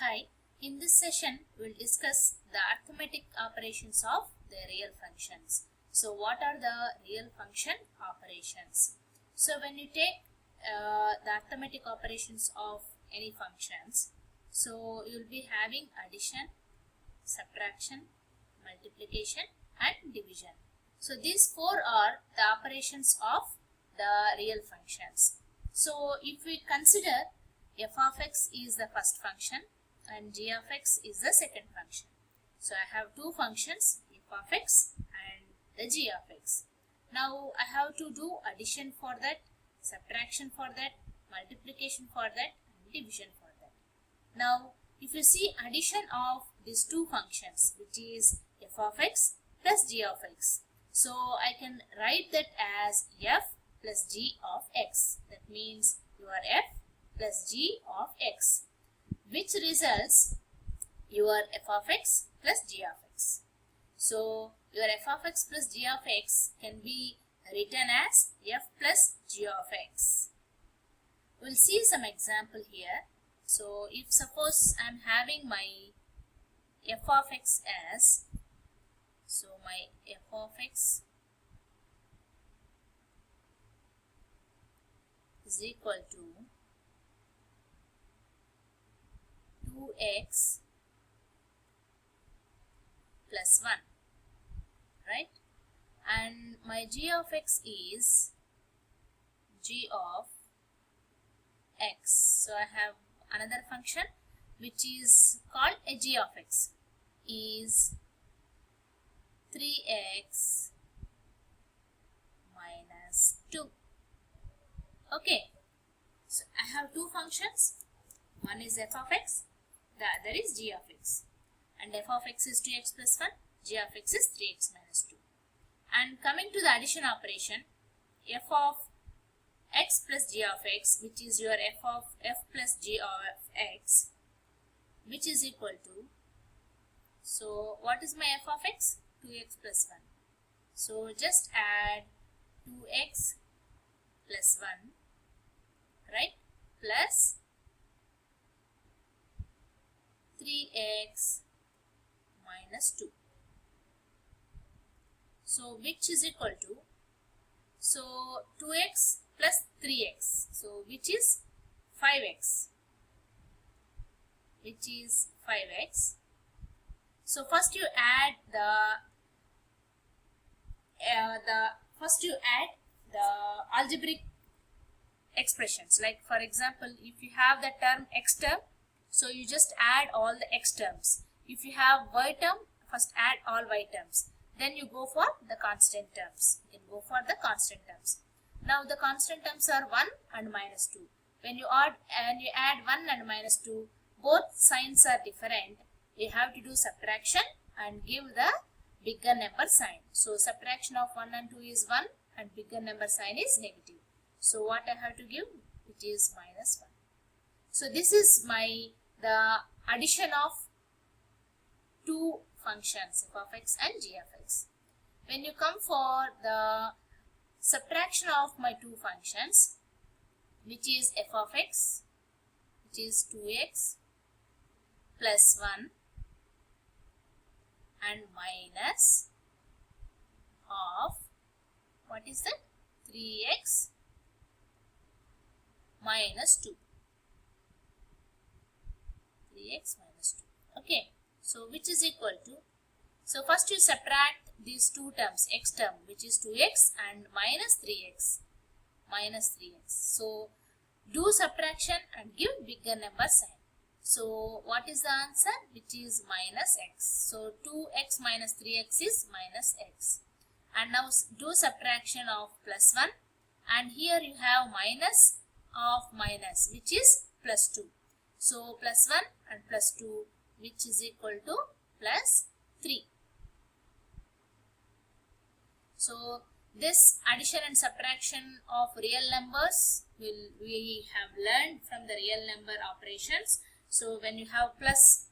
Hi, in this session we'll discuss the arithmetic operations of the real functions. So what are the real function operations? So when you take the arithmetic operations of any functions, so you'll be having addition, subtraction, multiplication and division. So these four are the operations of the real functions. So if we consider f of x is the first function and g of x is the second function. So I have two functions, f of x and the g of x. Now I have to do addition for that, subtraction for that, multiplication for that and division for that. Now if you see addition of these two functions, which is f of x plus g of x, so I can write that as f plus g of x. That means your f plus g of x, which results your f of x plus g of x. So your f of x plus g of x can be written as f plus g of x. We'll see some example here. So if suppose I'm having my f of x as, so my f of x is equal to 2x plus 1, right? And my g of x is g of x. So I have another function which is called a g of x is 3x minus 2. Okay, so I have two functions. One is f of x, the other is g of x. And f of x is 2x plus 1, g of x is 3x minus 2. And coming to the addition operation, f of x plus g of x, which is your f of f plus g of x, which is equal to, so what is my f of x? 2x plus 1. So just add 2x plus 1, right, plus 3x minus 2. So which is equal to, so 2x plus 3x, so which is 5x, which is 5x. So first you add the algebraic expressions. Like for example, if you have the term x term, so you just add all the x terms. If you have y term, first add all y terms. Then you go for the constant terms. You can go for the constant terms. Now the constant terms are 1 and minus 2. When you add 1 and minus 2, both signs are different. You have to do subtraction and give the bigger number sign. So subtraction of 1 and 2 is 1 and bigger number sign is negative. So what I have to give? It is minus 1. So this is the addition of two functions, f of x and g of x. When you come for the subtraction of my two functions, which is f of x, which is 2x plus 1 and minus of, what is that? 3x minus 2. 3x minus 2. Okay, so which is equal to, so first you subtract these two terms, x term which is 2x and minus 3x, minus 3x. So do subtraction and give bigger number sign. So what is the answer? Which is minus x. So 2x minus 3x is minus x. And now do subtraction of plus 1, and here you have minus of minus, which is plus 2. So plus 1 and plus 2, which is equal to plus 3. So this addition and subtraction of real numbers we have learned from the real number operations. So when you have plus,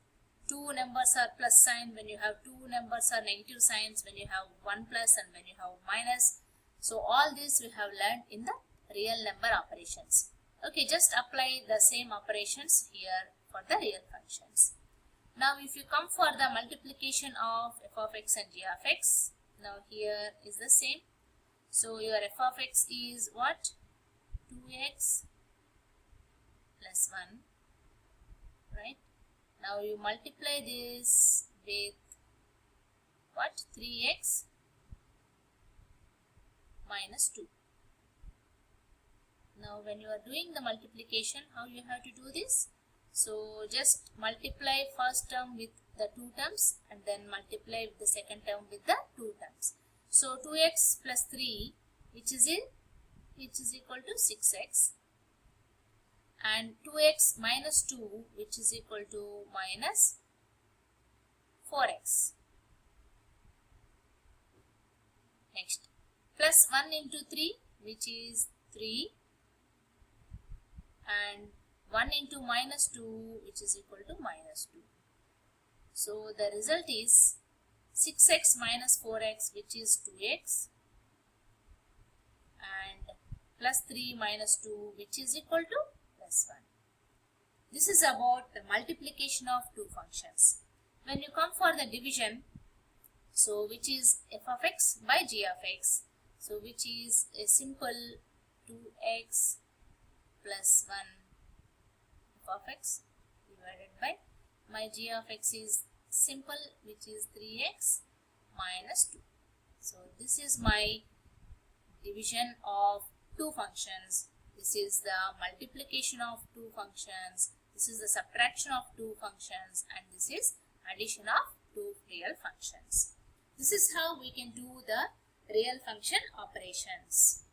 two numbers are plus sign, when you have two numbers are negative signs, when you have 1 plus and when you have minus. So all this we have learned in the real number operations. Okay, just apply the same operations here for the real functions. Now if you come for the multiplication of f of x and g of x, now here is the same. So your f of x is what? 2x plus 1, right? Now you multiply this with what? 3x minus 2. Now when you are doing the multiplication, how you have to do this? So just multiply first term with the 2 terms and then multiply with the second term with the 2 terms. So 2x plus 3 which is equal to 6x, and 2x minus 2 which is equal to minus 4x. Next, plus 1 into 3 which is 3, and 1 into minus 2 which is equal to minus 2. So the result is 6x minus 4x which is 2x, and plus 3 minus 2 which is equal to plus 1. This is about the multiplication of two functions. When you come for the division, so which is f of x by g of x, so which is a simple 2x plus 1 f of x divided by my g of x is simple which is 3x minus 2. So this is my division of two functions. This is the multiplication of two functions. This is the subtraction of two functions, and this is addition of two real functions. This is how we can do the real function operations.